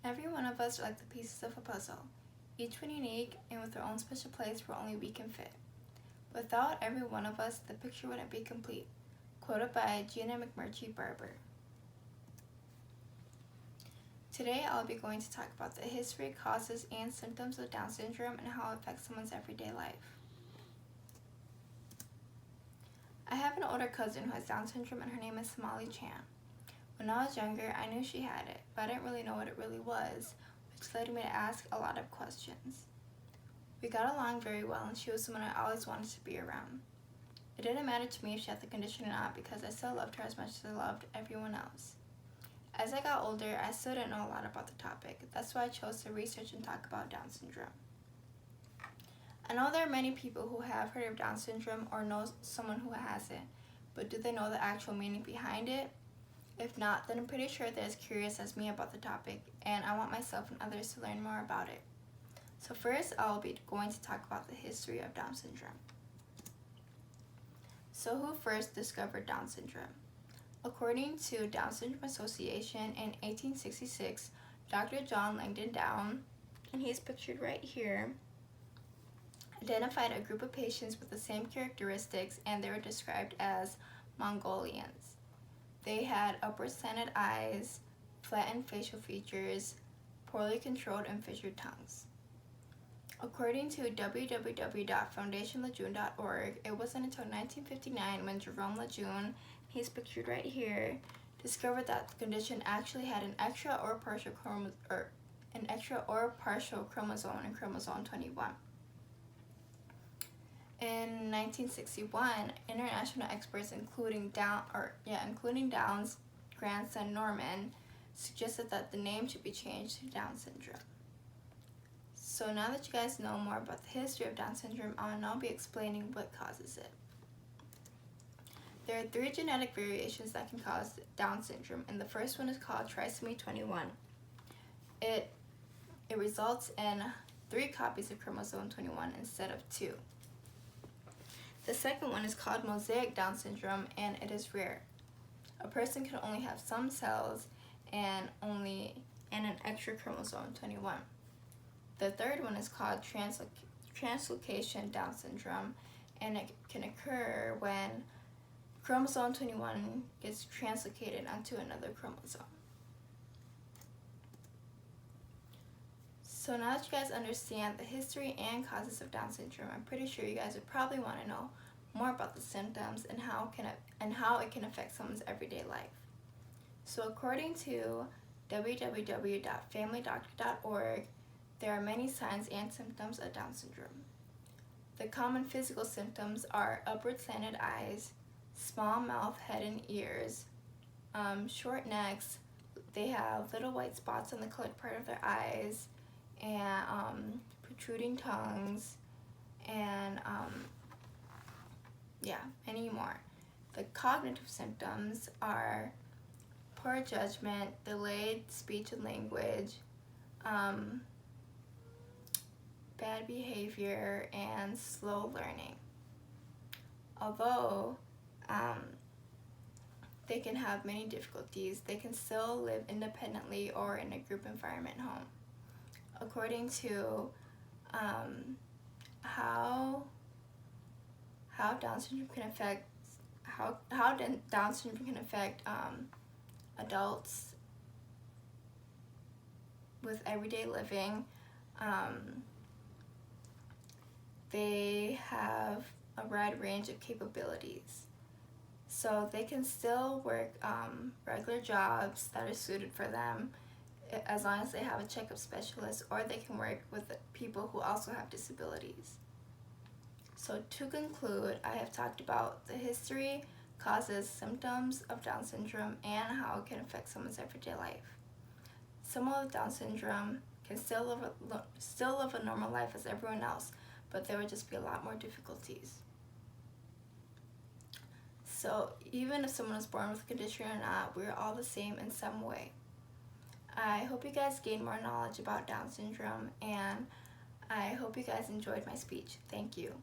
Every one of us are like the pieces of a puzzle, each one unique and with their own special place where only we can fit. Without every one of us, the picture wouldn't be complete. Quoted by Gina McMurtry Barber. Today I'll be going to talk about the history, causes, and symptoms of Down syndrome and how it affects someone's everyday life. I have an older cousin who has Down syndrome and her name is Somali Chan. When I was younger, I knew she had it, but I didn't really know what it really was, which led me to ask a lot of questions. We got along very well and she was someone I always wanted to be around. It didn't matter to me if she had the condition or not because I still loved her as much as I loved everyone else. As I got older, I still didn't know a lot about the topic. That's why I chose to research and talk about Down syndrome. I know there are many people who have heard of Down syndrome or know someone who has it, but do they know the actual meaning behind it? If not, then I'm pretty sure they're as curious as me about the topic, and I want myself and others to learn more about it. So first, I'll be going to talk about the history of Down syndrome. So who first discovered Down syndrome? According to Down Syndrome Association in 1866, Dr. John Langdon Down, and he's pictured right here, identified a group of patients with the same characteristics, and they were described as Mongolians. They had upward slanted eyes, flattened facial features, poorly controlled and fissured tongues. According to www.foundationlejeune.org, it wasn't until 1959 when Jerome Lejeune, he's pictured right here, discovered that the condition actually had an extra or partial chromosome in chromosome 21. In 1961, international experts, including Down's grandson Norman, suggested that the name should be changed to Down syndrome. So now that you guys know more about the history of Down syndrome, I'll now be explaining what causes it. There are 3 genetic variations that can cause Down syndrome, and the first one is called trisomy 21. It results in 3 copies of chromosome 21 instead of 2. The second one is called mosaic Down syndrome, and it is rare. A person can only have some cells and an extra chromosome 21. The third one is called translocation Down syndrome, and it can occur when chromosome 21 gets translocated onto another chromosome. So now that you guys understand the history and causes of Down syndrome, I'm pretty sure you guys would probably want to know more about the symptoms and how it can affect someone's everyday life. So according to www.familydoctor.org, there are many signs and symptoms of Down syndrome. The common physical symptoms are upward slanted eyes, small mouth, head, and ears, short necks. They have little white spots on the colored part of their eyes, and protruding tongues, and many more. The cognitive symptoms are poor judgment, delayed speech and language, bad behavior, and slow learning. Although they can have many difficulties, they can still live independently or in a group environment home. According to how Down syndrome can affect Down syndrome can affect adults with everyday living. They have a wide range of capabilities. So they can still work regular jobs that are suited for them as long as they have a checkup specialist, or they can work with people who also have disabilities. So to conclude, I have talked about the history, causes, symptoms of Down syndrome, and how it can affect someone's everyday life. Someone with Down syndrome can still live a normal life as everyone else, but there would just be a lot more difficulties. So even if someone is born with a condition or not, we're all the same in some way. I hope you guys gain more knowledge about Down syndrome, and I hope you guys enjoyed my speech. Thank you.